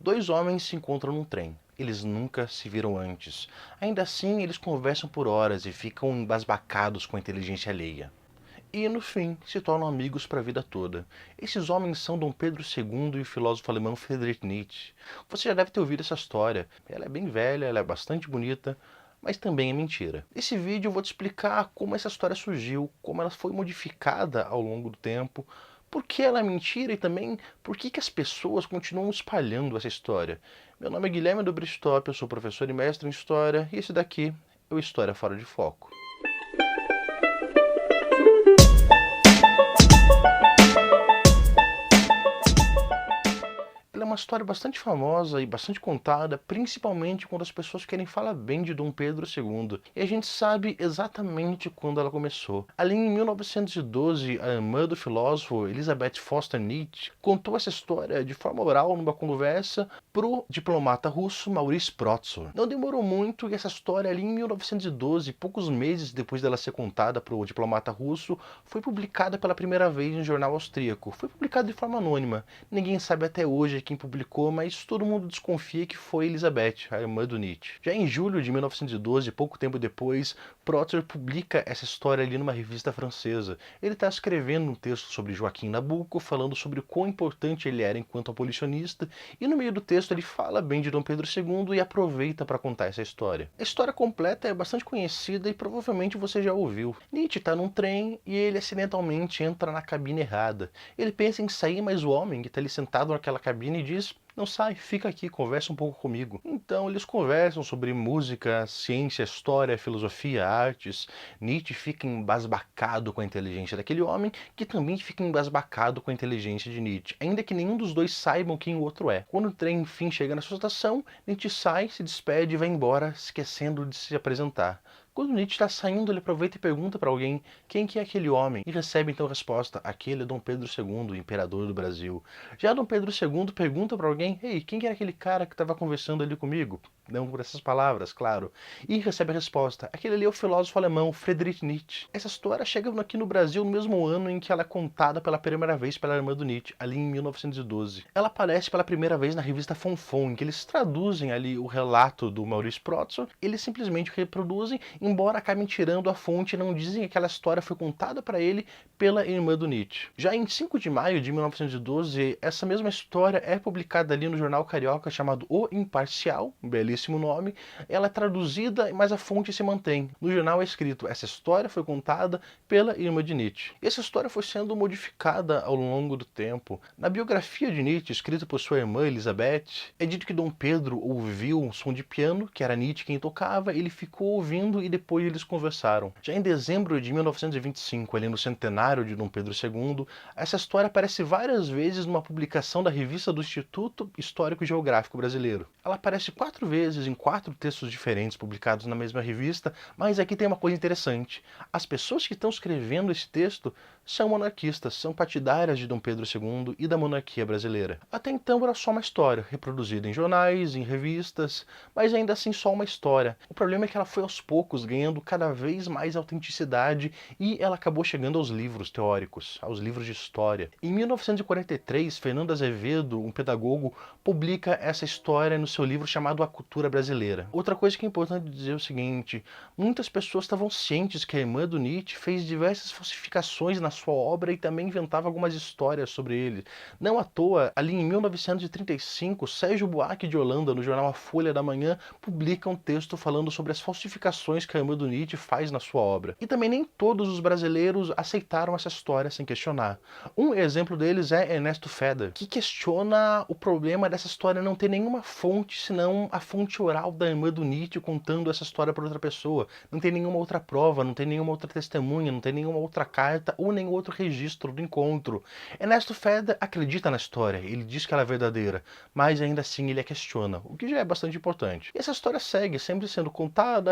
Dois homens se encontram num trem. Eles nunca se viram antes. Ainda assim, eles conversam por horas e ficam embasbacados com a inteligência alheia. E, no fim, se tornam amigos para a vida toda. Esses homens são Dom Pedro II e o filósofo alemão Friedrich Nietzsche. Você já deve ter ouvido essa história. Ela é bem velha, ela é bastante bonita, mas também é mentira. Nesse vídeo eu vou te explicar como essa história surgiu, como ela foi modificada ao longo do tempo, por que ela é mentira e também por que as pessoas continuam espalhando essa história. Meu nome é Guilherme do Bristop, eu sou professor e mestre em História, e esse daqui é o História Fora de Foco. Ela é uma história bastante famosa e bastante contada, principalmente quando as pessoas querem falar bem de Dom Pedro II. E a gente sabe exatamente quando ela começou. Ali em 1912, a irmã do filósofo Elizabeth Foster Nietzsche contou essa história de forma oral numa conversa pro diplomata russo Maurice Protzer. Não demorou muito e essa história ali em 1912, poucos meses depois dela ser contada pro diplomata russo, foi publicada pela primeira vez em um jornal austríaco. Foi publicada de forma anônima. Ninguém sabe até hoje quem publicou, mas todo mundo desconfia que foi Elizabeth, a irmã do Nietzsche. Já em julho de 1912, pouco tempo depois, Protzer publica essa história ali numa revista francesa. Ele está escrevendo um texto sobre Joaquim Nabuco, falando sobre o quão importante ele era enquanto abolicionista, e no meio do texto ele fala bem de Dom Pedro II e aproveita para contar essa história. A história completa é bastante conhecida e provavelmente você já ouviu. Nietzsche está num trem e ele acidentalmente entra na cabine errada. Ele pensa em sair, mas o homem que está ali sentado naquela cabine diz: não sai, fica aqui, conversa um pouco comigo. Então eles conversam sobre música, ciência, história, filosofia, artes. Nietzsche fica embasbacado com a inteligência daquele homem, que também fica embasbacado com a inteligência de Nietzsche, ainda que nenhum dos dois saibam quem o outro é. Quando o trem enfim chega na sua estação, Nietzsche sai, se despede e vai embora, esquecendo de se apresentar. Quando Nietzsche está saindo, ele aproveita e pergunta para alguém quem que é aquele homem, e recebe então a resposta: aquele é Dom Pedro II, imperador do Brasil. Já Dom Pedro II pergunta para alguém: ei, quem que era aquele cara que estava conversando ali comigo? Não por essas palavras, claro. E recebe a resposta: aquele ali é o filósofo alemão Friedrich Nietzsche. Essa história chega aqui no Brasil no mesmo ano em que ela é contada pela primeira vez pela irmã do Nietzsche, ali em 1912. Ela aparece pela primeira vez na revista Fonfon, em que eles traduzem ali o relato do Maurice Protzer, eles simplesmente reproduzem, embora acabem tirando a fonte e não dizem que aquela história foi contada para ele pela irmã do Nietzsche. Já em 5 de maio de 1912, essa mesma história é publicada ali no jornal carioca chamado O Imparcial, um belíssimo nome. Ela é traduzida, mas a fonte se mantém. No jornal é escrito: essa história foi contada pela irmã de Nietzsche. E essa história foi sendo modificada ao longo do tempo. Na biografia de Nietzsche, escrita por sua irmã Elizabeth, é dito que Dom Pedro ouviu um som de piano, que era Nietzsche quem tocava, ele ficou ouvindo e depois eles conversaram. Já em dezembro de 1925, ali no centenário de Dom Pedro II, essa história aparece várias vezes numa publicação da revista do Instituto Histórico e Geográfico Brasileiro. Ela aparece 4 vezes em 4 textos diferentes publicados na mesma revista, mas aqui tem uma coisa interessante. As pessoas que estão escrevendo esse texto são monarquistas, são partidárias de Dom Pedro II e da monarquia brasileira. Até então era só uma história, reproduzida em jornais, em revistas, mas ainda assim só uma história. O problema é que ela foi aos poucos ganhando cada vez mais autenticidade e ela acabou chegando aos livros teóricos, aos livros de história. Em 1943, Fernando Azevedo, um pedagogo, publica essa história no seu livro chamado A Cultura Brasileira. Outra coisa que é importante dizer é o seguinte: muitas pessoas estavam cientes que a irmã do Nietzsche fez diversas falsificações na sua obra e também inventava algumas histórias sobre ele. Não à toa, ali em 1935, Sérgio Buarque de Holanda, no jornal A Folha da Manhã, publica um texto falando sobre as falsificações que a irmã do Nietzsche faz na sua obra. E também nem todos os brasileiros aceitaram essa história sem questionar. Um exemplo deles é Ernesto Feder, que questiona o problema dessa história não ter nenhuma fonte senão a fonte oral da irmã do Nietzsche contando essa história para outra pessoa. Não tem nenhuma outra prova, não tem nenhuma outra testemunha, não tem nenhuma outra carta ou nenhum outro registro do encontro. Ernesto Feder acredita na história, ele diz que ela é verdadeira, mas ainda assim ele a questiona, o que já é bastante importante. E essa história segue sempre sendo contada,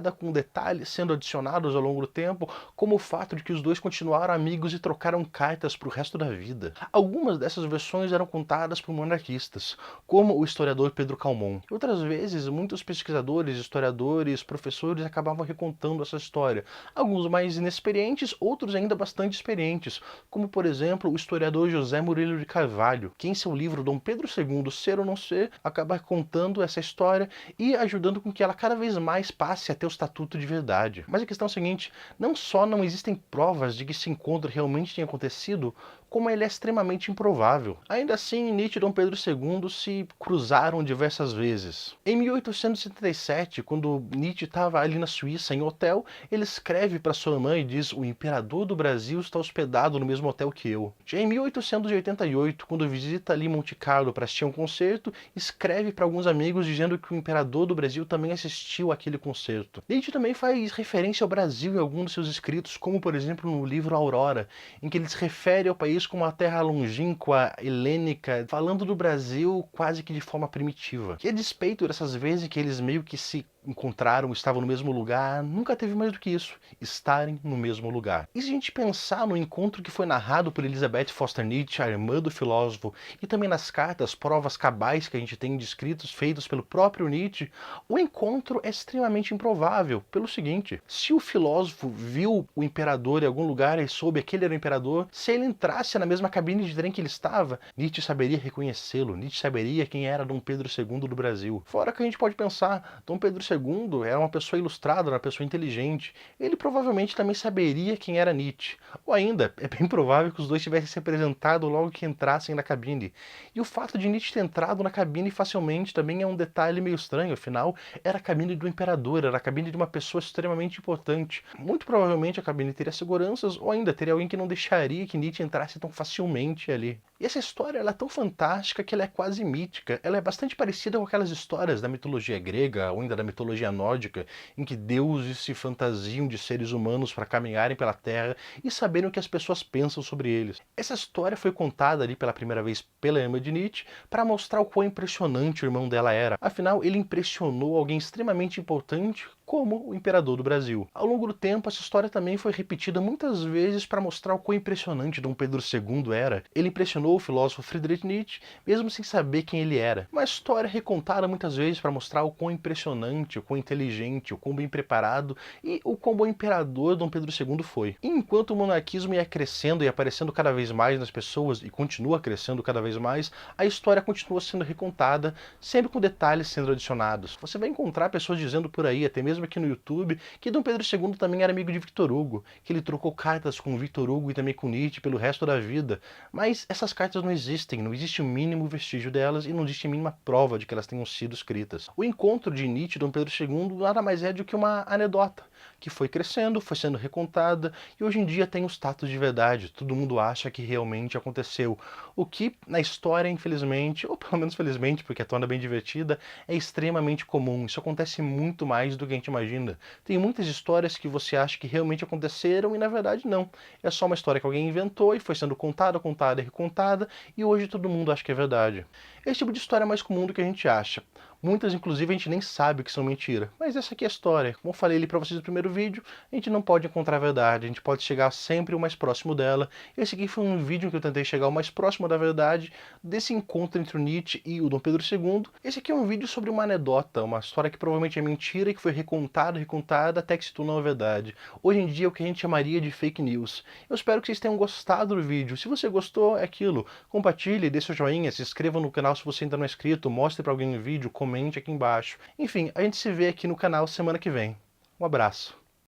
contada com detalhes sendo adicionados ao longo do tempo, como o fato de que os dois continuaram amigos e trocaram cartas para o resto da vida. Algumas dessas versões eram contadas por monarquistas, como o historiador Pedro Calmon. Outras vezes, muitos pesquisadores, historiadores, professores acabavam recontando essa história. Alguns mais inexperientes, outros ainda bastante experientes, como por exemplo o historiador José Murilo de Carvalho, que em seu livro Dom Pedro II, Ser ou Não Ser, acaba contando essa história e ajudando com que ela cada vez mais passe a ter o estatuto de verdade. Mas a questão é a seguinte, não só não existem provas de que esse encontro realmente tenha acontecido, como ele é extremamente improvável. Ainda assim, Nietzsche e Dom Pedro II se cruzaram diversas vezes. Em 1877, quando Nietzsche estava ali na Suíça, em hotel, ele escreve para sua mãe e diz: "O imperador do Brasil está hospedado no mesmo hotel que eu". Já em 1888, quando visita ali Monte Carlo para assistir a um concerto, escreve para alguns amigos dizendo que o imperador do Brasil também assistiu àquele concerto. Nietzsche também faz referência ao Brasil em alguns dos seus escritos, como por exemplo no livro Aurora, em que ele se refere ao país como uma terra longínqua, helênica, falando do Brasil quase que de forma primitiva. E a despeito dessas vezes que eles meio que se encontraram, estavam no mesmo lugar, nunca teve mais do que isso, estarem no mesmo lugar. E se a gente pensar no encontro que foi narrado por Elizabeth Foster Nietzsche, a irmã do filósofo, e também nas cartas, provas cabais que a gente tem de escritos feitos pelo próprio Nietzsche, o encontro é extremamente improvável, pelo seguinte: se o filósofo viu o imperador em algum lugar e soube que ele era o imperador, se ele entrasse na mesma cabine de trem que ele estava, Nietzsche saberia reconhecê-lo, Nietzsche saberia quem era Dom Pedro II do Brasil. Fora que a gente pode pensar, Dom Pedro II era uma pessoa ilustrada, uma pessoa inteligente. Ele provavelmente também saberia quem era Nietzsche. Ou ainda, é bem provável que os dois tivessem se apresentado logo que entrassem na cabine. E o fato de Nietzsche ter entrado na cabine facilmente também é um detalhe meio estranho, afinal, era a cabine do imperador, era a cabine de uma pessoa extremamente importante. Muito provavelmente a cabine teria seguranças, ou ainda teria alguém que não deixaria que Nietzsche entrasse tão facilmente ali. E essa história ela é tão fantástica que ela é quase mítica. Ela é bastante parecida com aquelas histórias da mitologia grega ou ainda da mitologia nórdica, em que deuses se fantasiam de seres humanos para caminharem pela Terra e saberem o que as pessoas pensam sobre eles. Essa história foi contada ali pela primeira vez pela irmã de Nietzsche para mostrar o quão impressionante o irmão dela era. Afinal, ele impressionou alguém extremamente importante como o imperador do Brasil. Ao longo do tempo, essa história também foi repetida muitas vezes para mostrar o quão impressionante Dom Pedro II era. Ele impressionou o filósofo Friedrich Nietzsche, mesmo sem saber quem ele era. Uma história recontada muitas vezes para mostrar o quão impressionante, o quão inteligente, o quão bem preparado e o quão bom imperador Dom Pedro II foi. E enquanto o monarquismo ia crescendo e aparecendo cada vez mais nas pessoas, e continua crescendo cada vez mais, a história continua sendo recontada, sempre com detalhes sendo adicionados. Você vai encontrar pessoas dizendo por aí, até mesmo aqui no YouTube, que Dom Pedro II também era amigo de Victor Hugo, que ele trocou cartas com Victor Hugo e também com Nietzsche pelo resto da vida. Mas essas cartas não existem, não existe o mínimo vestígio delas e não existe a mínima prova de que elas tenham sido escritas. O encontro de Nietzsche e Dom Pedro II nada mais é do que uma anedota, que foi crescendo, foi sendo recontada e hoje em dia tem o status de verdade. Todo mundo acha que realmente aconteceu. O que na história, infelizmente, ou pelo menos felizmente, porque a torna bem divertida, é extremamente comum. Isso acontece muito mais do que a gente imagina. Tem muitas histórias que você acha que realmente aconteceram e na verdade não. É só uma história que alguém inventou e foi sendo contada, contada e recontada e hoje todo mundo acha que é verdade. Esse tipo de história é mais comum do que a gente acha. Muitas, inclusive, a gente nem sabe que são mentira. Mas essa aqui é a história. Como eu falei ali pra vocês no primeiro vídeo, a gente não pode encontrar a verdade, a gente pode chegar sempre o mais próximo dela. Esse aqui foi um vídeo em que eu tentei chegar o mais próximo da verdade desse encontro entre o Nietzsche e o Dom Pedro II. Esse aqui é um vídeo sobre uma anedota, uma história que provavelmente é mentira e que foi recontada, recontada, até que se tornou a verdade. Hoje em dia é o que a gente chamaria de fake news. Eu espero que vocês tenham gostado do vídeo. Se você gostou, é aquilo. Compartilhe, dê seu joinha, se inscreva no canal se você ainda não é inscrito, mostre pra alguém o vídeo, comente aqui embaixo. Enfim, a gente se vê aqui no canal semana que vem. Um abraço.